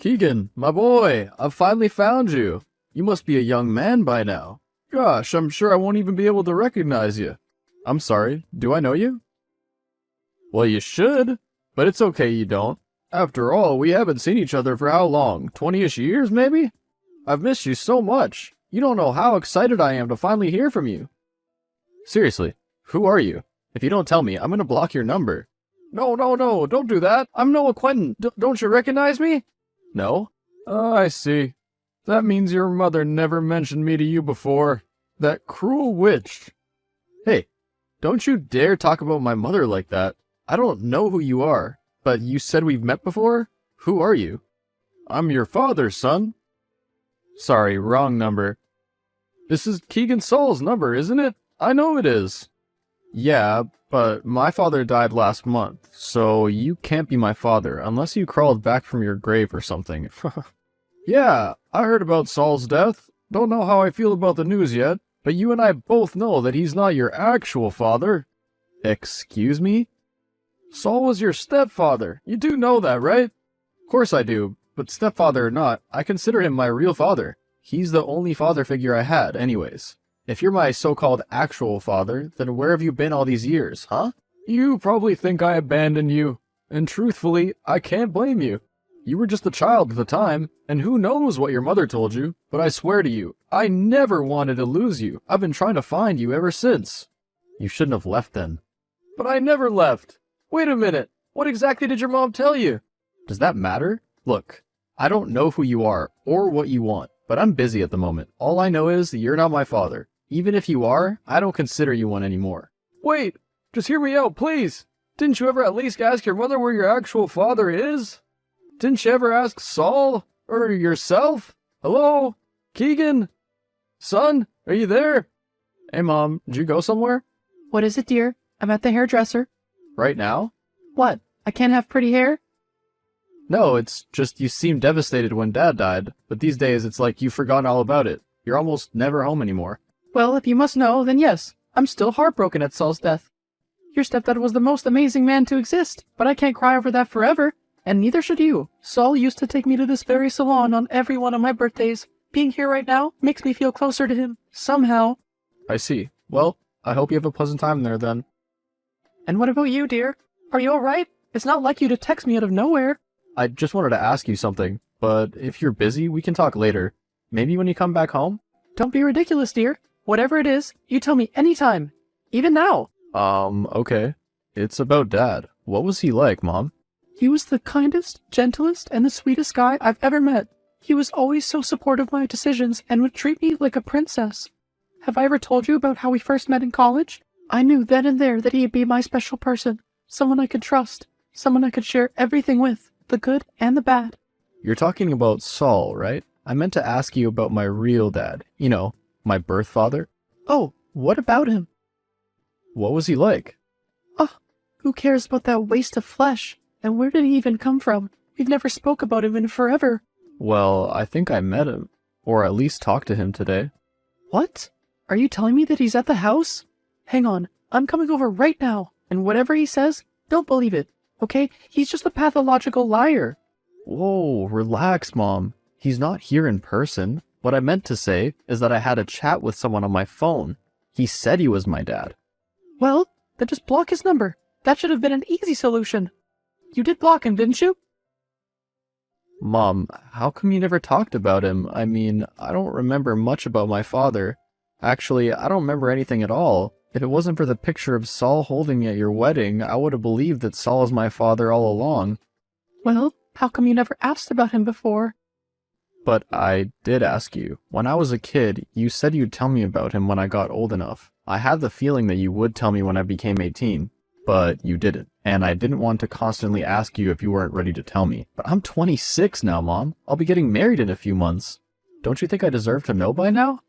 Keegan, my boy, I've finally found you. You must be a young man by now. Gosh, I'm sure I won't even be able to recognize you. I'm sorry, do I know you? Well, you should, but it's okay you don't. After all, we haven't seen each other for how long? 20-ish years, maybe? I've missed you so much. You don't know how excited I am to finally hear from you. Seriously, who are you? If you don't tell me, I'm gonna block your number. No, don't do that. I'm Noah Quentin. Don't you recognize me? No? Oh, I see. That means your mother never mentioned me to you before. That cruel witch. Hey, don't you dare talk about my mother like that. I don't know who you are, but you said we've met before? Who are you? I'm your father, son. Sorry, wrong number. This is Keegan Saul's number, isn't it? I know it is. Yeah, but my father died last month, so you can't be my father unless you crawled back from your grave or something. Yeah, I heard about Saul's death. Don't know how I feel about the news yet, but you and I both know that he's not your actual father. Excuse me? Saul was your stepfather. You do know that, right? Of course I do, but stepfather or not, I consider him my real father. He's the only father figure I had, anyways. If you're my so-called actual father, then where have you been all these years, huh? You probably think I abandoned you, and truthfully, I can't blame you. You were just a child at the time, and who knows what your mother told you, but I swear to you, I never wanted to lose you. I've been trying to find you ever since. You shouldn't have left then. But I never left. Wait a minute, what exactly did your mom tell you? Does that matter? Look, I don't know who you are, or what you want, but I'm busy at the moment. All I know is that you're not my father. Even if you are, I don't consider you one anymore. Wait, just hear me out, please. Didn't you ever at least ask your mother where your actual father is? Didn't you ever ask Saul? Or yourself? Hello? Keegan? Son, are you there? Hey Mom, did you go somewhere? What is it, dear? I'm at the hairdresser. Right now? What? I can't have pretty hair? No, it's just you seemed devastated when Dad died, but these days it's like you've forgotten all about it. You're almost never home anymore. Well, if you must know, then yes, I'm still heartbroken at Saul's death. Your stepdad was the most amazing man to exist, but I can't cry over that forever, and neither should you. Saul used to take me to this very salon on every one of my birthdays. Being here right now makes me feel closer to him, somehow. I see. Well, I hope you have a pleasant time there then. And what about you, dear? Are you alright? It's not like you to text me out of nowhere. I just wanted to ask you something, but if you're busy, we can talk later. Maybe when you come back home? Don't be ridiculous, dear. Whatever it is, you tell me anytime. Even now. Okay. It's about Dad. What was he like, Mom? He was the kindest, gentlest, and the sweetest guy I've ever met. He was always so supportive of my decisions and would treat me like a princess. Have I ever told you about how we first met in college? I knew then and there that he'd be my special person. Someone I could trust. Someone I could share everything with. The good and the bad. You're talking about Saul, right? I meant to ask you about my real dad. You know, my birth father. Oh, what about him? What was he like? Oh, who cares about that waste of flesh? And where did he even come from? We've never spoke about him in forever. Well, I think I met him. Or at least talked to him today. What? Are you telling me that he's at the house? Hang on, I'm coming over right now. And whatever he says, don't believe it. Okay? He's just a pathological liar. Whoa, relax, Mom. He's not here in person. What I meant to say is that I had a chat with someone on my phone. He said he was my dad. Well, then just block his number. That should have been an easy solution. You did block him, didn't you? Mom, how come you never talked about him? I mean, I don't remember much about my father. Actually, I don't remember anything at all. If it wasn't for the picture of Saul holding me at your wedding, I would have believed that Saul is my father all along. Well, how come you never asked about him before? But I did ask you. When I was a kid, you said you'd tell me about him when I got old enough. I had the feeling that you would tell me when I became 18, but you didn't. And I didn't want to constantly ask you if you weren't ready to tell me. But I'm 26 now, Mom. I'll be getting married in a few months. Don't you think I deserve to know by now?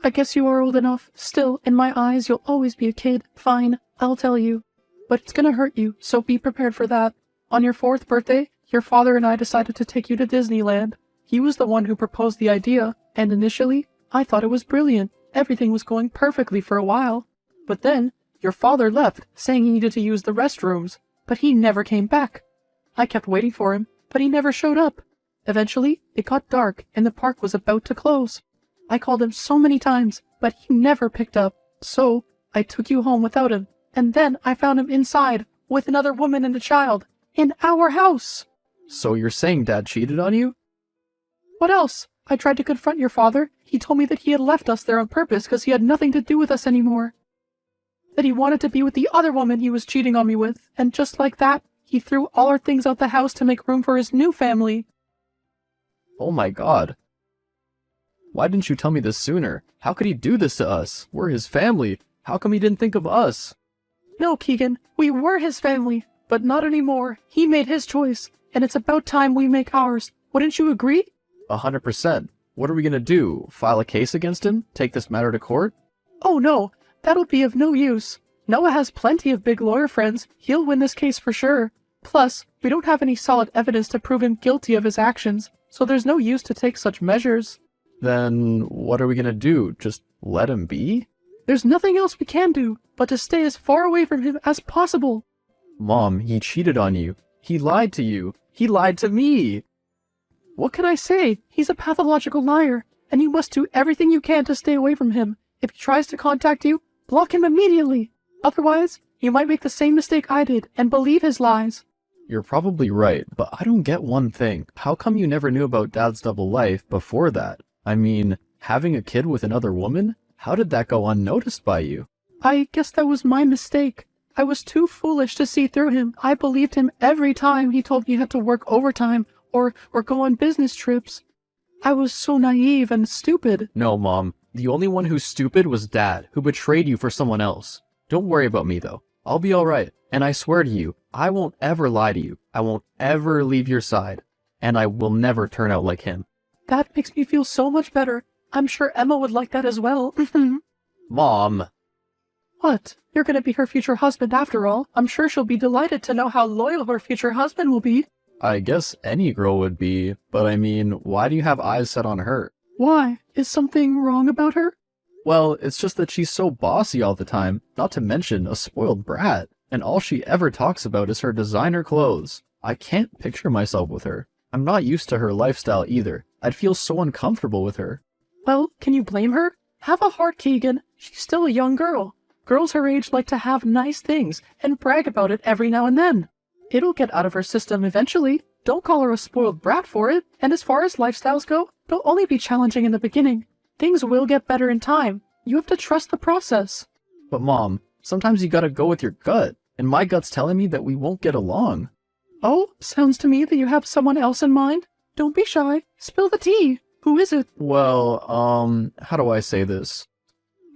I guess you are old enough. Still, in my eyes, you'll always be a kid. Fine, I'll tell you. But it's gonna hurt you, so be prepared for that. On your 4th birthday, your father and I decided to take you to Disneyland. He was the one who proposed the idea, and initially, I thought it was brilliant. Everything was going perfectly for a while. But then, your father left, saying he needed to use the restrooms, but he never came back. I kept waiting for him, but he never showed up. Eventually, it got dark and the park was about to close. I called him so many times, but he never picked up. So, I took you home without him, and then I found him inside, with another woman and a child, in our house. So you're saying Dad cheated on you? What else? I tried to confront your father. He told me that he had left us there on purpose because he had nothing to do with us anymore. That he wanted to be with the other woman he was cheating on me with, and just like that, he threw all our things out the house to make room for his new family. Oh my god. Why didn't you tell me this sooner? How could he do this to us? We're his family. How come he didn't think of us? No, Keegan, we were his family, but not anymore. He made his choice, and it's about time we make ours. Wouldn't you agree? 100%. What are we gonna do? File a case against him? Take this matter to court? Oh no, that'll be of no use. Noah has plenty of big lawyer friends. He'll win this case for sure. Plus, we don't have any solid evidence to prove him guilty of his actions, so there's no use to take such measures. Then what are we gonna do? Just let him be? There's nothing else we can do but to stay as far away from him as possible. Mom, he cheated on you. He lied to you. He lied to me. What can I say? He's a pathological liar, and you must do everything you can to stay away from him. If he tries to contact you, block him immediately. Otherwise, you might make the same mistake I did and believe his lies. You're probably right, but I don't get one thing. How come you never knew about Dad's double life before that? I mean, having a kid with another woman? How did that go unnoticed by you? I guess that was my mistake. I was too foolish to see through him. I believed him every time he told me he had to work overtime or go on business trips. I was so naive and stupid. No, Mom. The only one who's stupid was Dad, who betrayed you for someone else. Don't worry about me, though. I'll be alright. And I swear to you, I won't ever lie to you. I won't ever leave your side. And I will never turn out like him. That makes me feel so much better. I'm sure Emma would like that as well. Mom! What? You're gonna be her future husband after all. I'm sure she'll be delighted to know how loyal her future husband will be. I guess any girl would be, but I mean, why do you have eyes set on her? Why? Is something wrong about her? Well, it's just that she's so bossy all the time, not to mention a spoiled brat, and all she ever talks about is her designer clothes. I can't picture myself with her. I'm not used to her lifestyle either. I'd feel so uncomfortable with her. Well, can you blame her? Have a heart, Keegan. She's still a young girl. Girls her age like to have nice things and brag about it every now and then. It'll get out of her system eventually. Don't call her a spoiled brat for it. And as far as lifestyles go, they'll only be challenging in the beginning. Things will get better in time. You have to trust the process. But Mom, sometimes you gotta go with your gut, and my gut's telling me that we won't get along. Oh, sounds to me that you have someone else in mind. Don't be shy. Spill the tea. Who is it? Well, how do I say this?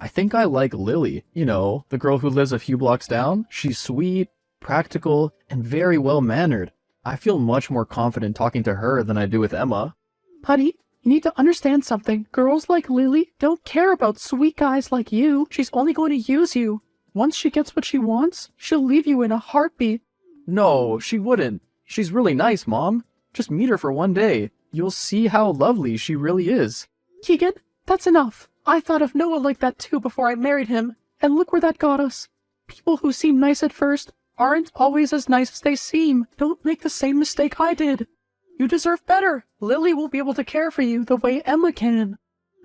I think I like Lily, you know, the girl who lives a few blocks down. She's sweet, practical, and very well-mannered. I feel much more confident talking to her than I do with Emma. Honey, you need to understand something. Girls like Lily don't care about sweet guys like you. She's only going to use you. Once she gets what she wants, she'll leave you in a heartbeat. No, she wouldn't. She's really nice, Mom. Just meet her for one day. You'll see how lovely she really is. Keegan, that's enough. I thought of Noah like that too before I married him, and look where that got us. People who seem nice at first aren't always as nice as they seem. Don't make the same mistake I did. You deserve better. Lily won't be able to care for you the way Emma can.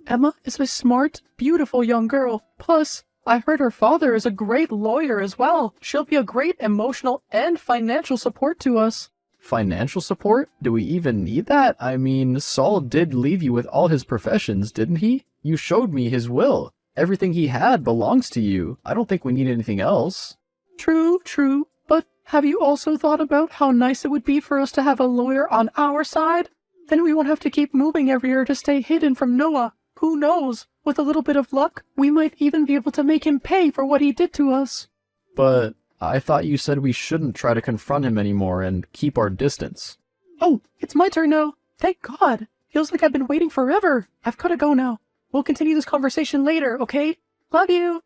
Emma is a smart, beautiful young girl. Plus, I heard her father is a great lawyer as well. She'll be a great emotional and financial support to us. Financial support? Do we even need that? I mean, Saul did leave you with all his professions, didn't he? You showed me his will. Everything he had belongs to you. I don't think we need anything else. True, true. But have you also thought about how nice it would be for us to have a lawyer on our side? Then we won't have to keep moving every year to stay hidden from Noah. Who knows? With a little bit of luck, we might even be able to make him pay for what he did to us. But I thought you said we shouldn't try to confront him anymore and keep our distance. Oh, it's my turn now. Thank God. Feels like I've been waiting forever. I've gotta go now. We'll continue this conversation later, okay? Love you.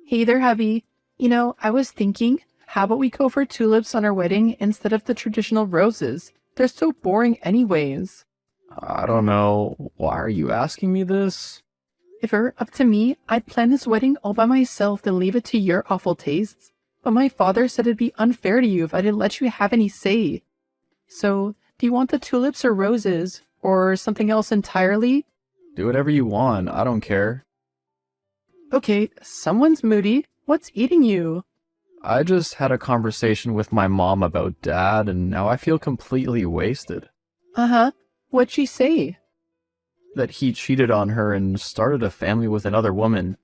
Hey there, hubby. You know, I was thinking, how about we go for tulips on our wedding instead of the traditional roses? They're so boring anyways. I don't know. Why are you asking me this? If it were up to me, I'd plan this wedding all by myself and leave it to your awful tastes. But my father said it'd be unfair to you if I didn't let you have any say. So, do you want the tulips or roses? Or something else entirely? Do whatever you want, I don't care. Okay, someone's moody. What's eating you? I just had a conversation with my mom about Dad, and now I feel completely wasted. Uh-huh. What'd she say? That he cheated on her and started a family with another woman.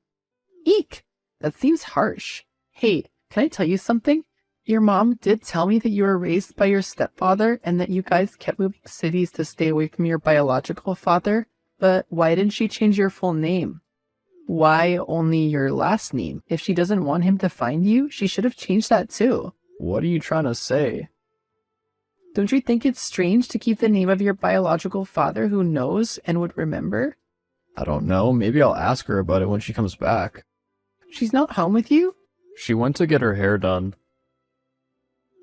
Eek! That seems harsh. Hey, can I tell you something? Your mom did tell me that you were raised by your stepfather and that you guys kept moving cities to stay away from your biological father, but why didn't she change your full name? Why only your last name? If she doesn't want him to find you, she should have changed that too. What are you trying to say? Don't you think it's strange to keep the name of your biological father who knows and would remember? I don't know, maybe I'll ask her about it when she comes back. She's not home with you? She went to get her hair done.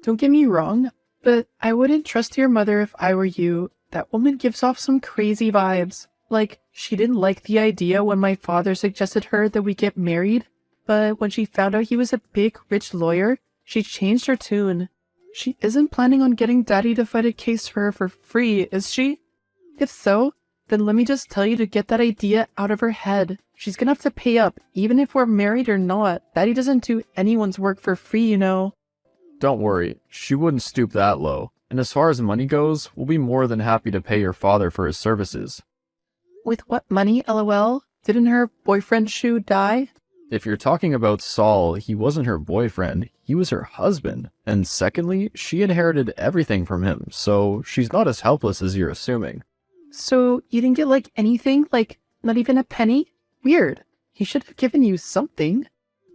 Don't get me wrong, but I wouldn't trust your mother if I were you. That woman gives off some crazy vibes. Like, she didn't like the idea when my father suggested her that we get married, but when she found out he was a big, rich lawyer, she changed her tune. She isn't planning on getting Daddy to fight a case for her for free, is she? If so, then let me just tell you to get that idea out of her head. She's gonna have to pay up, even if we're married or not. Daddy doesn't do anyone's work for free, you know. Don't worry, she wouldn't stoop that low. And as far as money goes, we'll be more than happy to pay your father for his services. With what money, lol? Didn't her boyfriend Shu die? If you're talking about Saul, he wasn't her boyfriend, he was her husband. And secondly, she inherited everything from him, so she's not as helpless as you're assuming. So you didn't get like anything? Like, not even a penny? Weird. He should have given you something.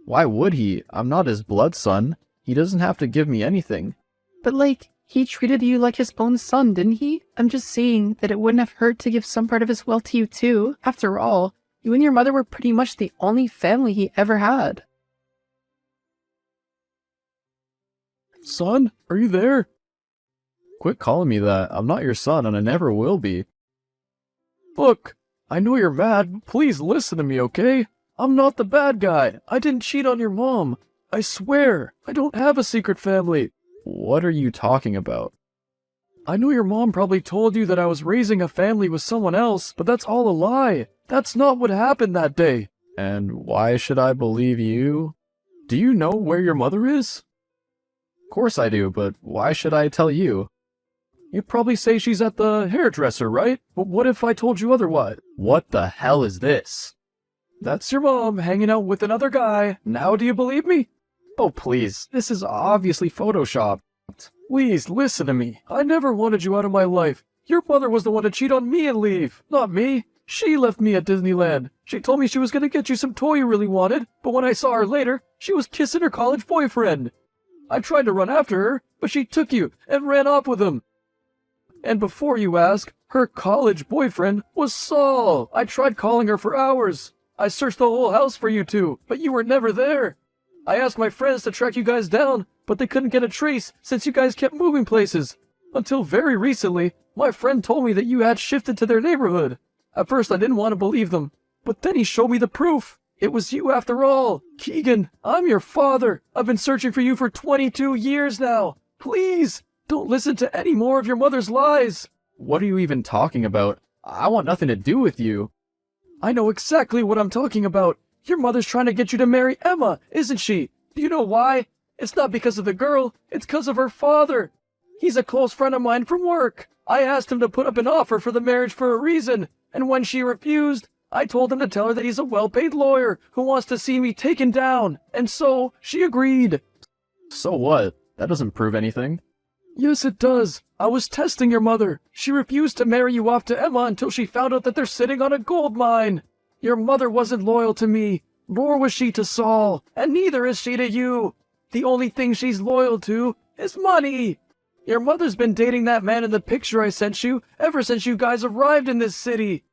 Why would he? I'm not his blood son. He doesn't have to give me anything. But like, he treated you like his own son, didn't he? I'm just saying that it wouldn't have hurt to give some part of his wealth to you too. After all, you and your mother were pretty much the only family he ever had. Son, are you there? Quit calling me that. I'm not your son and I never will be. Look, I know you're mad. Please listen to me, okay? I'm not the bad guy. I didn't cheat on your mom. I swear, I don't have a secret family. What are you talking about? I know your mom probably told you that I was raising a family with someone else, but that's all a lie. That's not what happened that day. And why should I believe you? Do you know where your mother is? Of course I do, but why should I tell you? You'd probably say she's at the hairdresser, right? But what if I told you otherwise? What the hell is this? That's your mom hanging out with another guy. Now do you believe me? Oh please, this is obviously photoshopped. Please listen to me. I never wanted you out of my life. Your mother was the one to cheat on me and leave, not me. She left me at Disneyland. She told me she was gonna get you some toy you really wanted, but when I saw her later, she was kissing her college boyfriend. I tried to run after her, but she took you and ran off with him. And before you ask, her college boyfriend was Saul. I tried calling her for hours. I searched the whole house for you two, but you were never there. I asked my friends to track you guys down, but they couldn't get a trace since you guys kept moving places. Until very recently, my friend told me that you had shifted to their neighborhood. At first I didn't want to believe them, but then he showed me the proof. It was you after all. Keegan, I'm your father. I've been searching for you for 22 years now. Please, don't listen to any more of your mother's lies. What are you even talking about? I want nothing to do with you. I know exactly what I'm talking about. Your mother's trying to get you to marry Emma, isn't she? Do you know why? It's not because of the girl, it's because of her father. He's a close friend of mine from work. I asked him to put up an offer for the marriage for a reason, and when she refused, I told him to tell her that he's a well-paid lawyer who wants to see me taken down, and so she agreed. So what? That doesn't prove anything. Yes, it does. I was testing your mother. She refused to marry you off to Emma until she found out that they're sitting on a gold mine. Your mother wasn't loyal to me, nor was she to Saul, and neither is she to you. The only thing she's loyal to is money. Your mother's been dating that man in the picture I sent you ever since you guys arrived in this city.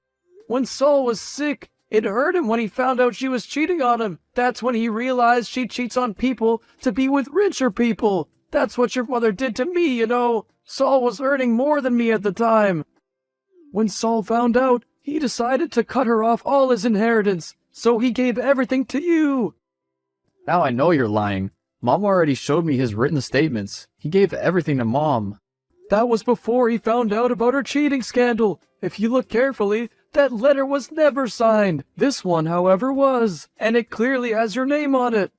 When Saul was sick, it hurt him when he found out she was cheating on him. That's when he realized she cheats on people to be with richer people. That's what your mother did to me, you know. Saul was earning more than me at the time. When Saul found out, he decided to cut her off all his inheritance, so he gave everything to you. Now I know you're lying. Mom already showed me his written statements. He gave everything to Mom. That was before he found out about her cheating scandal. If you look carefully, that letter was never signed. This one, however, was, and it clearly has your name on it.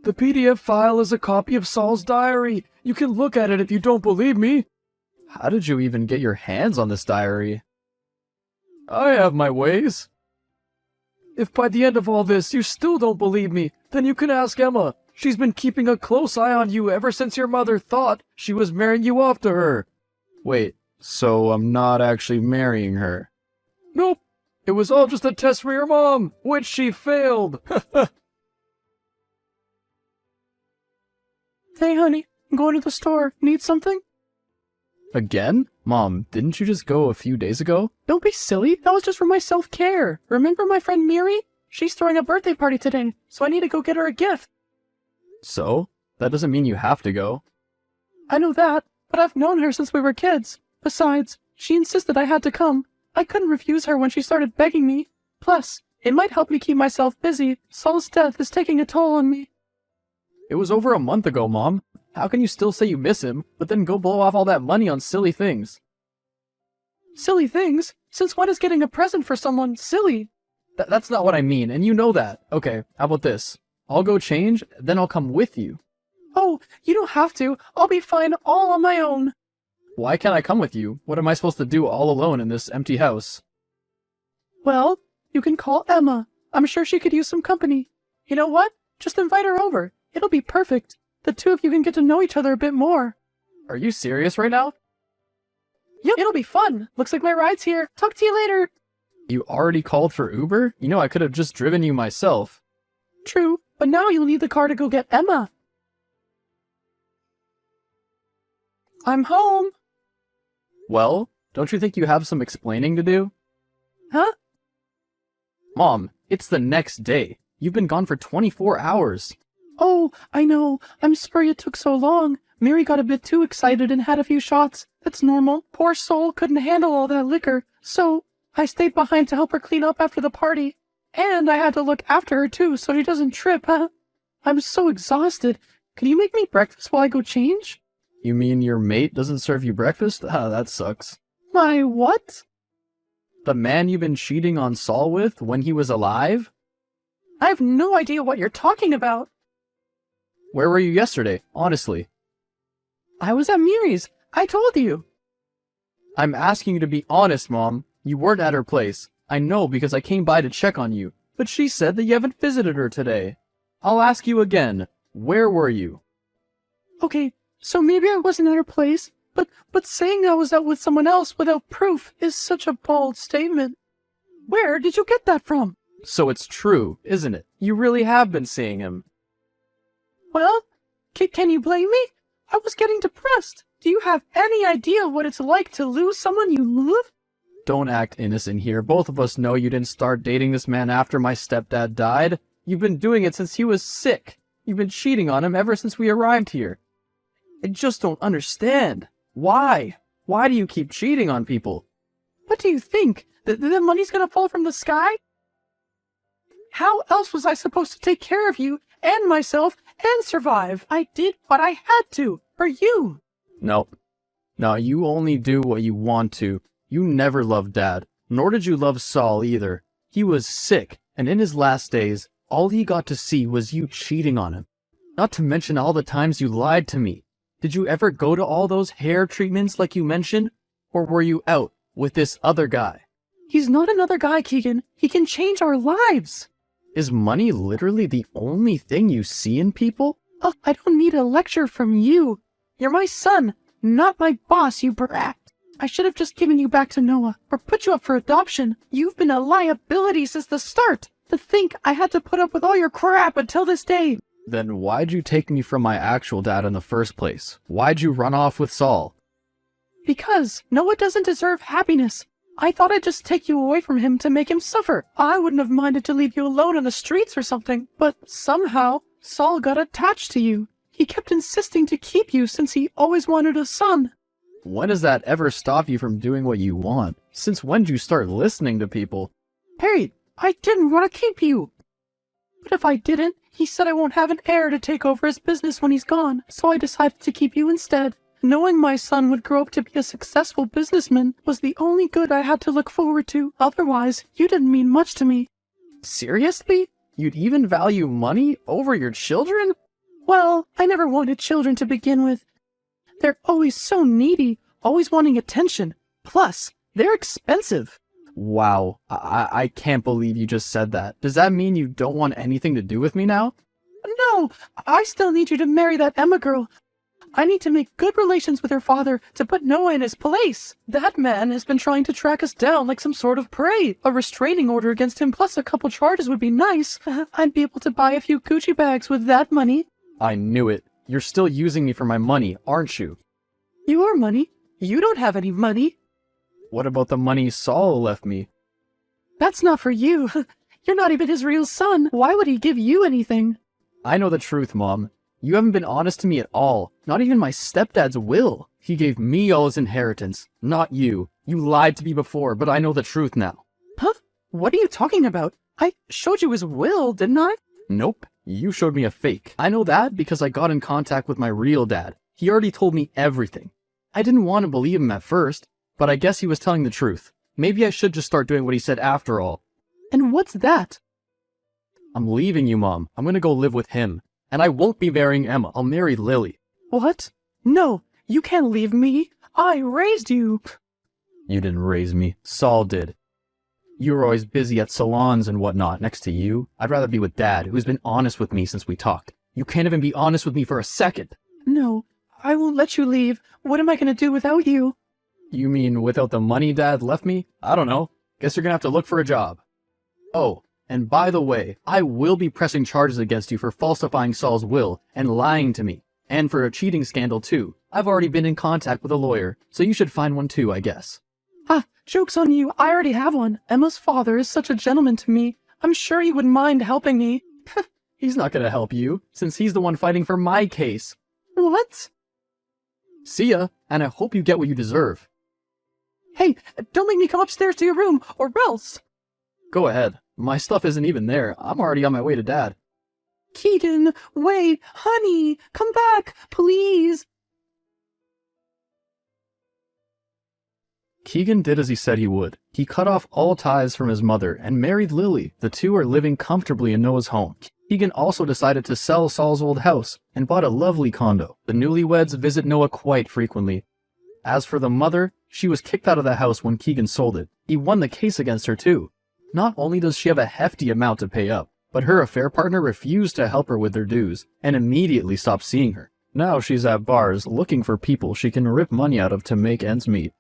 The PDF file is a copy of Saul's diary. You can look at it if you don't believe me. How did you even get your hands on this diary? I have my ways. If by the end of all this you still don't believe me, then you can ask Emma. She's been keeping a close eye on you ever since your mother thought she was marrying you off to her. Wait, so I'm not actually marrying her? Nope. It was all just a test for your mom, which she failed. Hey, honey, I'm going to the store. Need something? Again? Mom, didn't you just go a few days ago? Don't be silly. That was just for my self-care. Remember my friend Miri? She's throwing a birthday party today, so I need to go get her a gift. So? That doesn't mean you have to go. I know that, but I've known her since we were kids. Besides, she insisted I had to come. I couldn't refuse her when she started begging me. Plus, it might help me keep myself busy. Saul's death is taking a toll on me. It was over a month ago, Mom. How can you still say you miss him, but then go blow off all that money on silly things? Silly things? Since when is getting a present for someone silly? That's not what I mean, and you know that. Okay, how about this? I'll go change, then I'll come with you. Oh, you don't have to. I'll be fine all on my own. Why can't I come with you? What am I supposed to do all alone in this empty house? Well, you can call Emma. I'm sure she could use some company. You know what? Just invite her over. It'll be perfect. The two of you can get to know each other a bit more. Are you serious right now? Yep, it'll be fun. Looks like my ride's here. Talk to you later. You already called for Uber? You know I could have just driven you myself. True, but now you'll need the car to go get Emma. I'm home. Well, don't you think you have some explaining to do? Huh? Mom, it's the next day. You've been gone for 24 hours. Oh, I know. I'm sorry it took so long. Mary got a bit too excited and had a few shots. That's normal. Poor soul couldn't handle all that liquor. So, I stayed behind to help her clean up after the party. And I had to look after her too so she doesn't trip, huh? I'm so exhausted. Can you make me breakfast while I go change? You mean your mate doesn't serve you breakfast? Ah, that sucks. My what? The man you've been cheating on Saul with when he was alive? I have no idea what you're talking about. Where were you yesterday, honestly? I was at Miri's. I told you. I'm asking you to be honest, Mom. You weren't at her place. I know because I came by to check on you. But she said that you haven't visited her today. I'll ask you again. Where were you? Okay, so maybe I wasn't at her place, but saying I was out with someone else without proof is such a bold statement. Where did you get that from? So it's true, isn't it? You really have been seeing him. Well, can you blame me? I was getting depressed. Do you have any idea what it's like to lose someone you love? Don't act innocent here. Both of us know you didn't start dating this man after my stepdad died. You've been doing it since he was sick. You've been cheating on him ever since we arrived here. I just don't understand. Why? Why do you keep cheating on people? What do you think? That the money's gonna fall from the sky? How else was I supposed to take care of you and myself and survive? I did what I had to, for you. Nope. No, you only do what you want to. You never loved Dad, nor did you love Saul either. He was sick, and in his last days, all he got to see was you cheating on him. Not to mention all the times you lied to me. Did you ever go to all those hair treatments like you mentioned? Or were you out with this other guy? He's not another guy, Keegan. He can change our lives. Is money literally the only thing you see in people? Oh, I don't need a lecture from you. You're my son, not my boss, you brat. I should have just given you back to Noah, or put you up for adoption. You've been a liability since the start. To think I had to put up with all your crap until this day. Then why'd you take me from my actual dad in the first place? Why'd you run off with Saul? Because Noah doesn't deserve happiness. I thought I'd just take you away from him to make him suffer. I wouldn't have minded to leave you alone on the streets or something. But somehow, Saul got attached to you. He kept insisting to keep you since he always wanted a son. When does that ever stop you from doing what you want? Since when did you start listening to people? Hey, I didn't want to keep you. But if I didn't, He said I won't have an heir to take over his business when he's gone, so I decided to keep you instead. Knowing my son would grow up to be a successful businessman was the only good I had to look forward to. Otherwise, you didn't mean much to me. Seriously? You'd even value money over your children? Well, I never wanted children to begin with. They're always so needy, always wanting attention. Plus, they're expensive. Wow, I can't believe you just said that. Does that mean you don't want anything to do with me now? No, I still need you to marry that Emma girl. I need to make good relations with her father to put Noah in his place. That man has been trying to track us down like some sort of prey. A restraining order against him plus a couple charges would be nice. I'd be able to buy a few Gucci bags with that money. I knew it. You're still using me for my money, aren't you? Your money? You don't have any money. What about the money Saul left me? That's not for you. You're not even his real son. Why would he give you anything? I know the truth, Mom. You haven't been honest to me at all. Not even my stepdad's will. He gave me all his inheritance, not you. You lied to me before, but I know the truth now. Huh? What are you talking about? I showed you his will, didn't I? Nope. You showed me a fake. I know that because I got in contact with my real dad. He already told me everything. I didn't want to believe him at first, but I guess he was telling the truth. Maybe I should just start doing what he said after all. And what's that? I'm leaving you, Mom. I'm gonna go live with him. And I won't be marrying Emma. I'll marry Lily. What? No, you can't leave me. I raised you. You didn't raise me. Saul did. You were always busy at salons and whatnot. Next to you, I'd rather be with Dad, who's been honest with me since we talked. You can't even be honest with me for a second. No, I won't let you leave. What am I going to do without you? You mean without the money Dad left me? I don't know. Guess you're gonna have to look for a job. Oh, and by the way, I will be pressing charges against you for falsifying Saul's will and lying to me. And for a cheating scandal too. I've already been in contact with a lawyer, so you should find one too, I guess. Ah, joke's on you. I already have one. Emma's father is such a gentleman to me. I'm sure he wouldn't mind helping me. He's not gonna help you, since he's the one fighting for my case. What? See ya, and I hope you get what you deserve. Hey, don't make me come upstairs to your room, or else. Go ahead. My stuff isn't even there. I'm already on my way to Dad. Keegan, wait, honey, come back, please. Keegan did as he said he would. He cut off all ties from his mother and married Lily. The two are living comfortably in Noah's home. Keegan also decided to sell Saul's old house and bought a lovely condo. The newlyweds visit Noah quite frequently. As for the mother, she was kicked out of the house when Keegan sold it. He won the case against her too. Not only does she have a hefty amount to pay up, but her affair partner refused to help her with their dues and immediately stopped seeing her. Now she's at bars looking for people she can rip money out of to make ends meet.